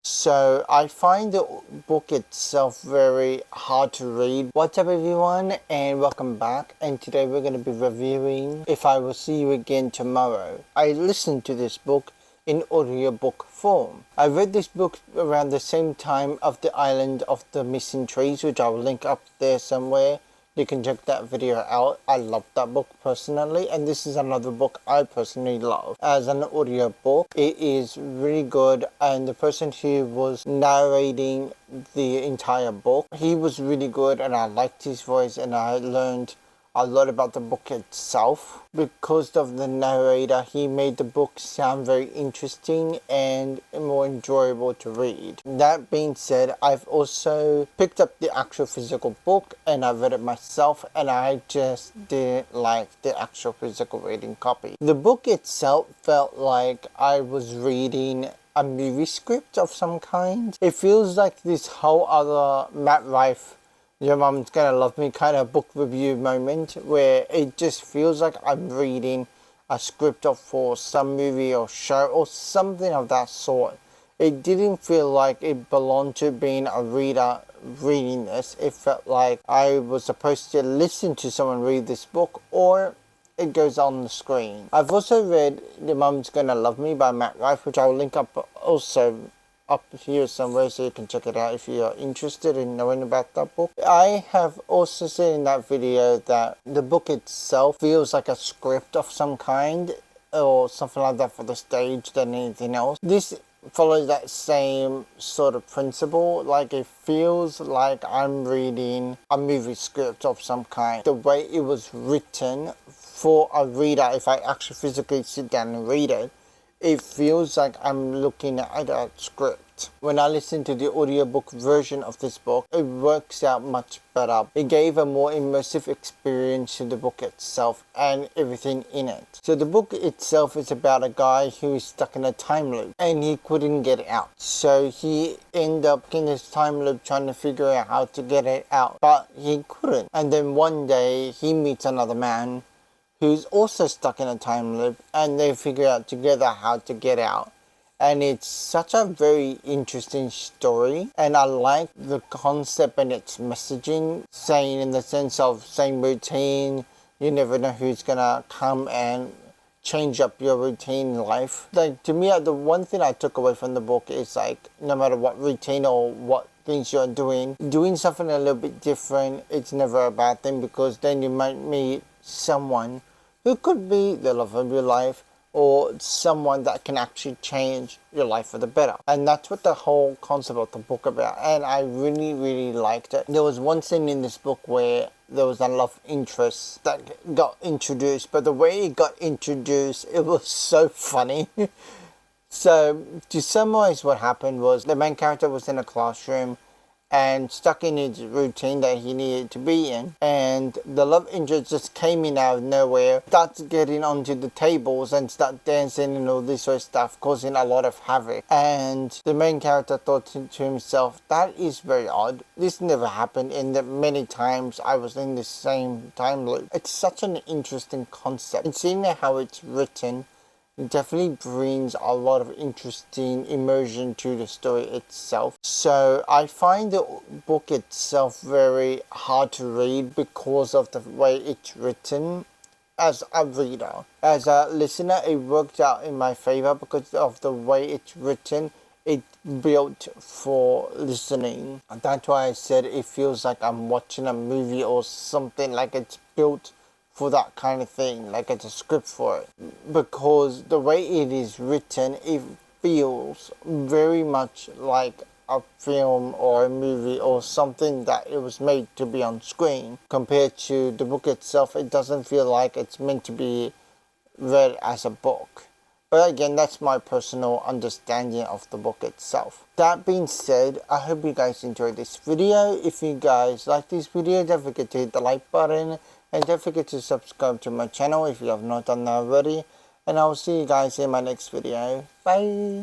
So I find the book itself very hard to read. What's up everyone, and welcome back, and today we're going to be reviewing If I Will See You Again Tomorrow. I listened to this book in audiobook form. I read this book around the same time of The Island of the Missing Trees, which I'll link up there somewhere. You can check that video out. I love that book personally, and this is another book I personally love as an audiobook. It is really good, and the person who was narrating the entire book, he was really good, and I liked his voice, and I learned a lot about the book itself. Because of the narrator, he made the book sound very interesting and more enjoyable to read. That being said, I've also picked up the actual physical book and I read it myself, and I just didn't like the actual physical reading copy. The book itself felt like I was reading a movie script of some kind. It feels like this whole other Matt Rife, Your Mom's Gonna Love Me kind of book review moment, where it just feels like I'm reading a script for some movie or show or something of that sort. It didn't feel like it belonged to being a reader reading this. It felt like I was supposed to listen to someone read this book, or it goes on the screen. I've also read Your Mom's Gonna Love Me by Matt Rife, which I'll link up also up here somewhere so you can check it out if you're interested in knowing about that book. I have also seen in that video that the book itself feels like a script of some kind or something like that for the stage than anything else. This follows that same sort of principle. Like, it feels like I'm reading a movie script of some kind. The way it was written for a reader, if I actually physically sit down and read it, it feels like I'm looking at a script. When I listen to the audiobook version of this book, it works out much better. It gave a more immersive experience to the book itself and everything in it. So the book itself is about a guy who is stuck in a time loop and he couldn't get out. So he ended up in this time loop trying to figure out how to get it out, but he couldn't. And then one day he meets another man who's also stuck in a time loop, and they figure out together how to get out. And it's such a very interesting story, and I like the concept and its messaging, saying in the sense of same routine, you never know who's gonna come and change up your routine in life. Like, to me, the one thing I took away from the book is, like, no matter what routine or what things you're doing something a little bit different, it's never a bad thing, because then you might meet someone who could be the love of your life, or someone that can actually change your life for the better. And that's what the whole concept of the book about, and I really liked it. There was one scene in this book where there was a love interest that got introduced, but the way it got introduced, it was so funny. So to summarize, what happened was the main character was in a classroom and stuck in his routine that he needed to be in, and the love interest just came in out of nowhere, starts getting onto the tables and start dancing and all this sort of stuff, causing a lot of havoc. And the main character thought to himself, that is very odd, this never happened, and that many times I was in the same time loop. It's such an interesting concept, and seeing how it's written, it definitely brings a lot of interesting immersion to the story itself. So I find the book itself very hard to read because of the way it's written. As a reader, as a listener, it worked out in my favor because of the way it's written. It's built for listening. That's why I said it feels like I'm watching a movie or something, like it's built for that kind of thing, like it's a script for it. Because the way it is written, it feels very much like a film or a movie or something that it was made to be on screen. Compared to the book itself, it doesn't feel like it's meant to be read as a book. But again, that's my personal understanding of the book itself. That being said, I hope you guys enjoyed this video. If you guys like this video, don't forget to hit the like button, and don't forget to subscribe to my channel if you have not done that already. And I will see you guys in my next video. Bye!